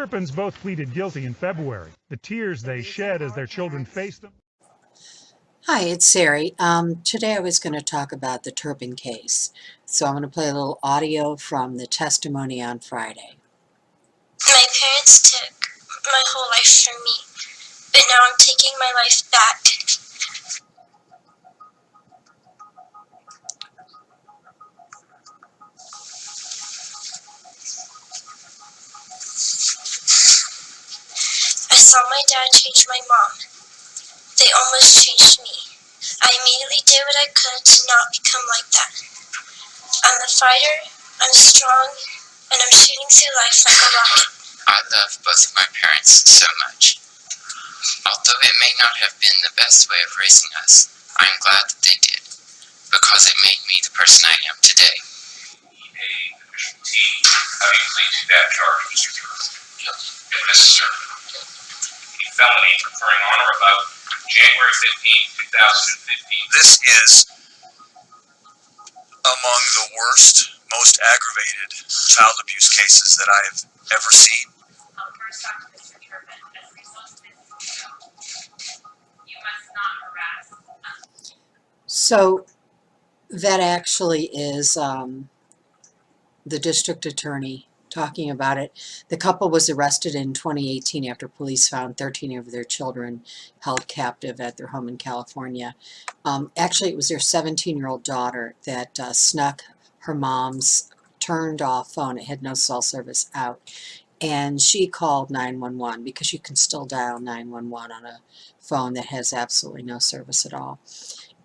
Turpins both pleaded guilty in February. The tears they shed as their children faced them. Hi, it's Sari. Today I was going to talk about the Turpin case. So I'm going to play a little audio from the testimony on Friday. My parents took my whole life from me, but now I'm taking my life back. I saw my dad change my mom. They almost changed me. I immediately did what I could to not become like that. I'm a fighter, I'm strong, and I'm shooting through life like a rocket. I love both of my parents so much. Although it may not have been the best way of raising us, I'm glad that they did, because it made me the person I am today. How do you plead to that charge, Mr. Turpin? Guilty. And Mrs. Turpin? A felony occurring on or about January 15, 2015. This is among the worst, most aggravated child abuse cases that I have ever seen. First off, Mr. Turpin, as a result of this video, you must not harass us. So that actually is the district attorney talking about it. The couple was arrested in 2018 after police found 13 of their children held captive at their home in California. Actually, it was their 17-year-old daughter that snuck her mom's turned off phone. It had no cell service out. And she called 911 because you can still dial 911 on a phone that has absolutely no service at all.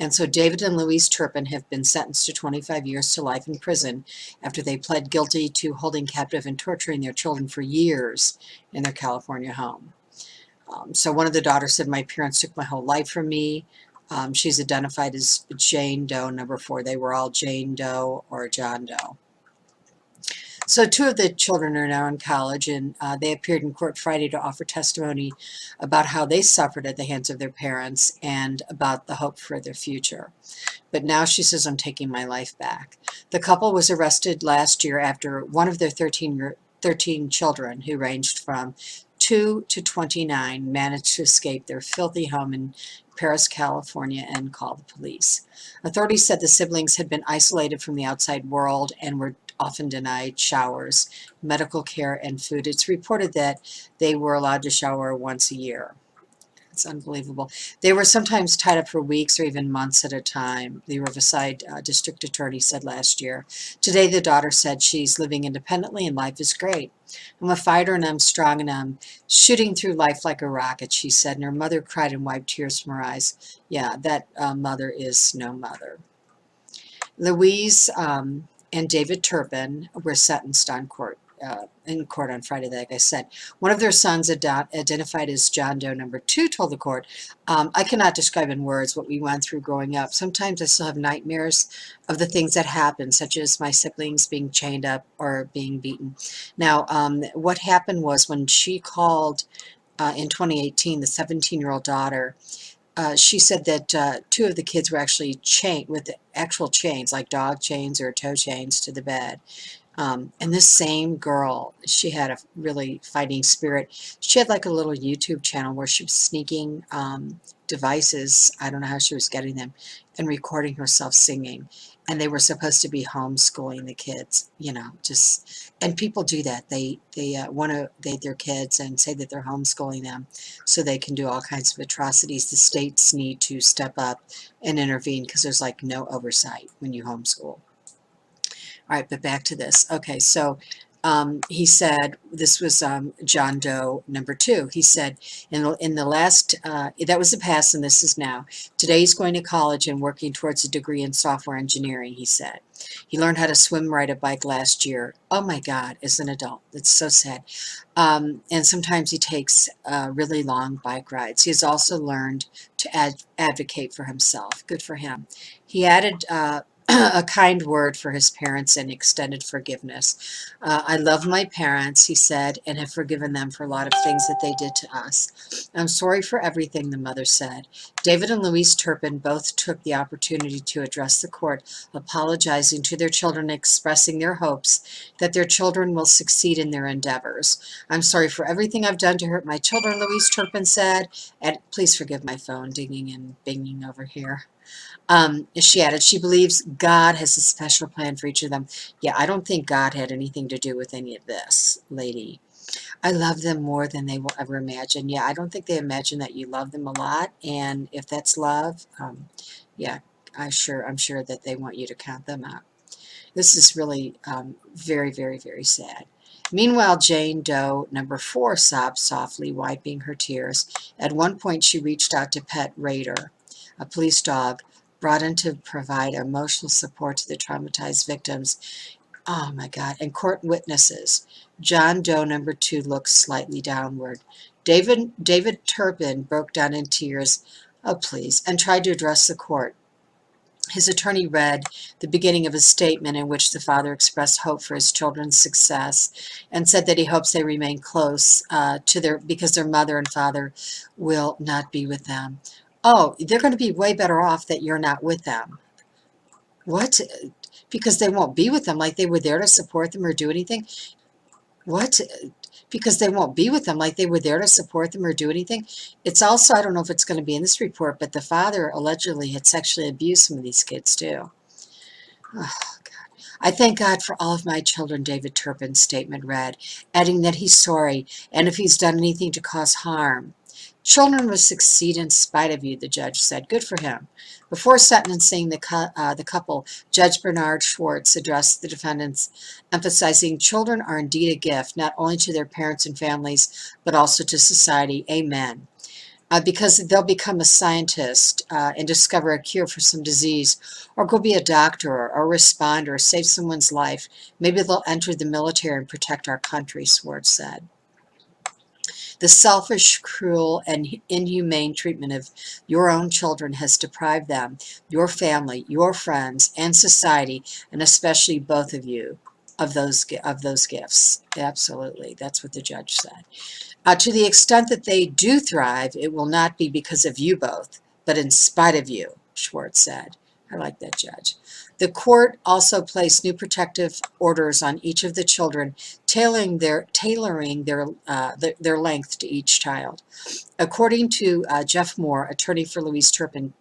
And so David and Louise Turpin have been sentenced to 25 years to life in prison after they pled guilty to holding captive and torturing their children for years in their California home. So one of the daughters said, "My parents took my whole life from me." She's identified as Jane Doe number 4. They were all Jane Doe or John Doe. So 2 of the children are now in college, and they appeared in court Friday to offer testimony about how they suffered at the hands of their parents and about the hope for their future. But now she says, "I'm taking my life back." The couple was arrested last year after one of their 13 children, who ranged from 2 to 29, managed to escape their filthy home in Paris, California, and call the police. Authorities said the siblings had been isolated from the outside world and were often denied showers, medical care, and food. It's reported that they were allowed to shower once a year. It's unbelievable. They were sometimes tied up for weeks or even months at a time, the Riverside district attorney said last year. Today, the daughter said she's living independently and life is great. "I'm a fighter and I'm strong and I'm shooting through life like a rocket," she said, and her mother cried and wiped tears from her eyes. Yeah, that mother is no mother. Louise and David Turpin were sentenced in court on Friday, like I said. One of their sons, identified as John Doe number 2, told the court, "I cannot describe in words what we went through growing up. Sometimes I still have nightmares of the things that happened, such as my siblings being chained up or being beaten." Now, what happened was when she called in 2018, the 17-year-old daughter, she said that 2 of the kids were actually chained with actual chains, like dog chains or toe chains, to the bed. And this same girl, she had a really fighting spirit. She had like a little YouTube channel where she was sneaking devices, I don't know how she was getting them, and recording herself singing. And they were supposed to be homeschooling the kids, and people do that. They want to date their kids and say that they're homeschooling them so they can do all kinds of atrocities. The states need to step up and intervene because there's like no oversight when you homeschool. All right, but back to this. Okay, so he said, this was John Doe number 2. He said, in the last, that was the past and this is now. Today he's going to college and working towards a degree in software engineering, he said. He learned how to swim, ride a bike last year. Oh my God, as an adult. It's so sad. And sometimes he takes really long bike rides. He has also learned to advocate for himself. Good for him. He added a kind word for his parents and extended forgiveness. I love my parents, he said, and have forgiven them for a lot of things that they did to us. I'm sorry for everything, the mother said. David and Louise Turpin both took the opportunity to address the court, apologizing to their children, expressing their hopes that their children will succeed in their endeavors. I'm sorry for everything I've done to hurt my children, Louise Turpin said, and please forgive my phone dinging and binging over here. She added, she believes God has a special plan for each of them. Yeah, I don't think God had anything to do with any of this, lady. I love them more than they will ever imagine. Yeah, I don't think they imagine that you love them a lot, and if that's love, yeah, I'm sure that they want you to count them out. This is really very, very, very sad. Meanwhile, Jane Doe, number 4, sobbed softly, wiping her tears. At one point, she reached out to pet Raider, a police dog brought in to provide emotional support to the traumatized victims. Oh my God. And court witnesses. John Doe, number 2, looked slightly downward. David Turpin broke down in tears. Oh, please, and tried to address the court. His attorney read the beginning of a statement in which the father expressed hope for his children's success and said that he hopes they remain close because their mother and father will not be with them. Oh, they're going to be way better off that you're not with them. What? Because they won't be with them, like they were there to support them or do anything? What? Because they won't be with them, like they were there to support them or do anything? It's also, I don't know if it's going to be in this report, but the father allegedly had sexually abused some of these kids too. Oh, God. I thank God for all of my children, David Turpin's statement read, adding that he's sorry and if he's done anything to cause harm. Children will succeed in spite of you, the judge said. Good for him. Before sentencing the couple, Judge Bernard Schwartz addressed the defendants, emphasizing children are indeed a gift, not only to their parents and families, but also to society. Amen. Because they'll become a scientist and discover a cure for some disease, or go be a doctor or respond or save someone's life. Maybe they'll enter the military and protect our country, Schwartz said. The selfish, cruel, and inhumane treatment of your own children has deprived them, your family, your friends, and society, and especially both of you, of those gifts. Absolutely. That's what the judge said. To the extent that they do thrive, it will not be because of you both, but in spite of you, Schwartz said. I like that, judge. The court also placed new protective orders on each of the children, tailoring their length to each child. According to Jeff Moore, attorney for Louise Turpin,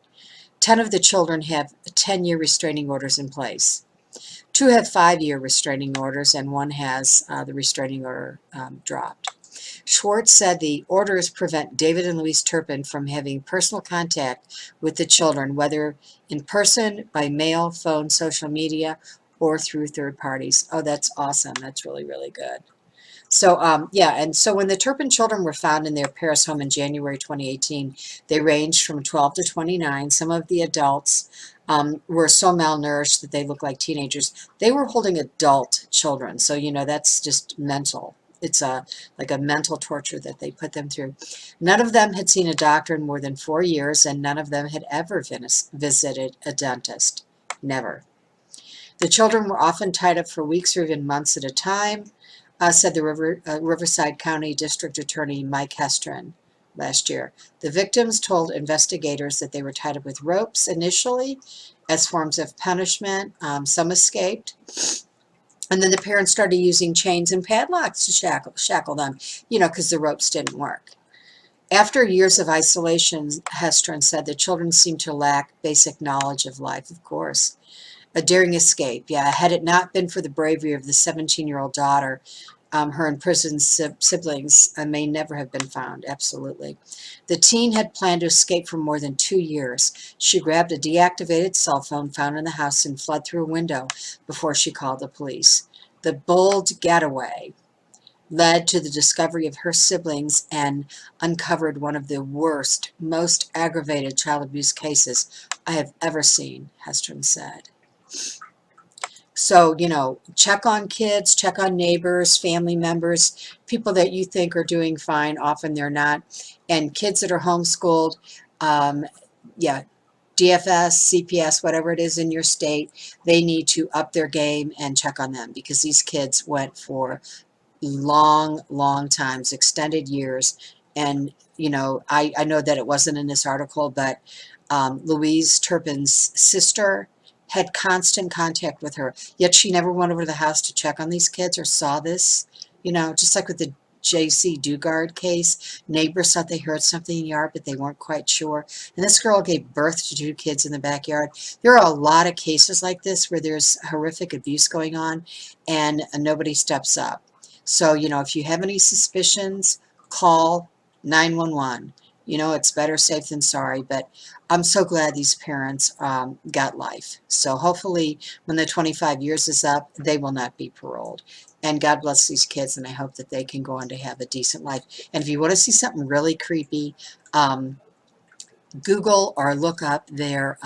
10 of the children have 10-year restraining orders in place. 2 have 5-year restraining orders, and 1 has the restraining order dropped. Schwartz said the orders prevent David and Louise Turpin from having personal contact with the children, whether in person, by mail, phone, social media, or through third parties. Oh, that's awesome. That's really, really good. So, yeah, and so when the Turpin children were found in their Paris home in January 2018, they ranged from 12 to 29. Some of the adults were so malnourished that they looked like teenagers. They were holding adult children, so, that's just mental. It's like a mental torture that they put them through. None of them had seen a doctor in more than 4 years, and none of them had ever visited a dentist. Never. The children were often tied up for weeks or even months at a time, said the Riverside County District Attorney Mike Hestron last year. The victims told investigators that they were tied up with ropes initially as forms of punishment. Some escaped. And then the parents started using chains and padlocks to shackle them, because the ropes didn't work. After years of isolation, Hestron said the children seemed to lack basic knowledge of life, of course. A daring escape, yeah. Had it not been for the bravery of the 17-year-old daughter, her imprisoned siblings may never have been found, absolutely. The teen had planned to escape for more than 2 years. She grabbed a deactivated cell phone found in the house and fled through a window before she called the police. The bold getaway led to the discovery of her siblings and uncovered one of the worst, most aggravated child abuse cases I have ever seen, Hestron said. So, check on kids, check on neighbors, family members, people that you think are doing fine, often they're not. And kids that are homeschooled, yeah, DFS, CPS, whatever it is in your state, they need to up their game and check on them, because these kids went for long times, extended years. And, you know, I know that it wasn't in this article, but Louise Turpin's sister had constant contact with her, yet she never went over to the house to check on these kids or saw this. You know, just like with the J.C. Dugard case, neighbors thought they heard something in the yard, but they weren't quite sure. And this girl gave birth to 2 kids in the backyard. There are a lot of cases like this where there's horrific abuse going on and nobody steps up. So, you know, if you have any suspicions, call 911. You know, it's better safe than sorry, but I'm so glad these parents got life. So hopefully when the 25 years is up, they will not be paroled. And God bless these kids, and I hope that they can go on to have a decent life. And if you want to see something really creepy, Google or look up their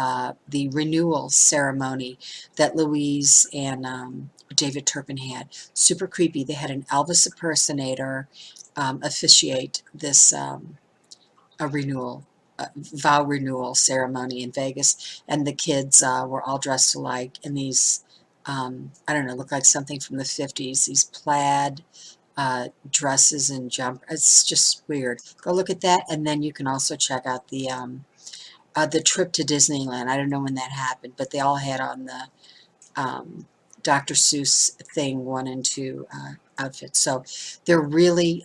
the renewal ceremony that Louise and David Turpin had. Super creepy. They had an Elvis impersonator officiate this a renewal, vow renewal ceremony in Vegas, and the kids were all dressed alike in these, I don't know, look like something from the 50s, these plaid dresses and jump. It's just weird. Go look at that, and then you can also check out the trip to Disneyland. I don't know when that happened, but they all had on the Dr. Seuss thing 1 and 2 outfits. So they're really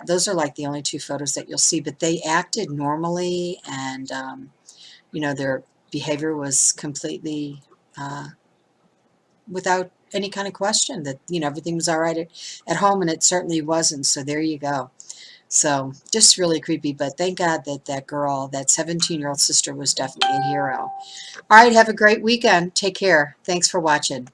those are like the only 2 photos that you'll see, but they acted normally, and you know, their behavior was completely without any kind of question that, you know, everything was all right at home, and it certainly wasn't. So there you go. So just really creepy, but thank God that that girl, that 17-year-old sister, was definitely a hero. All right, have a great weekend. Take care. Thanks for watching.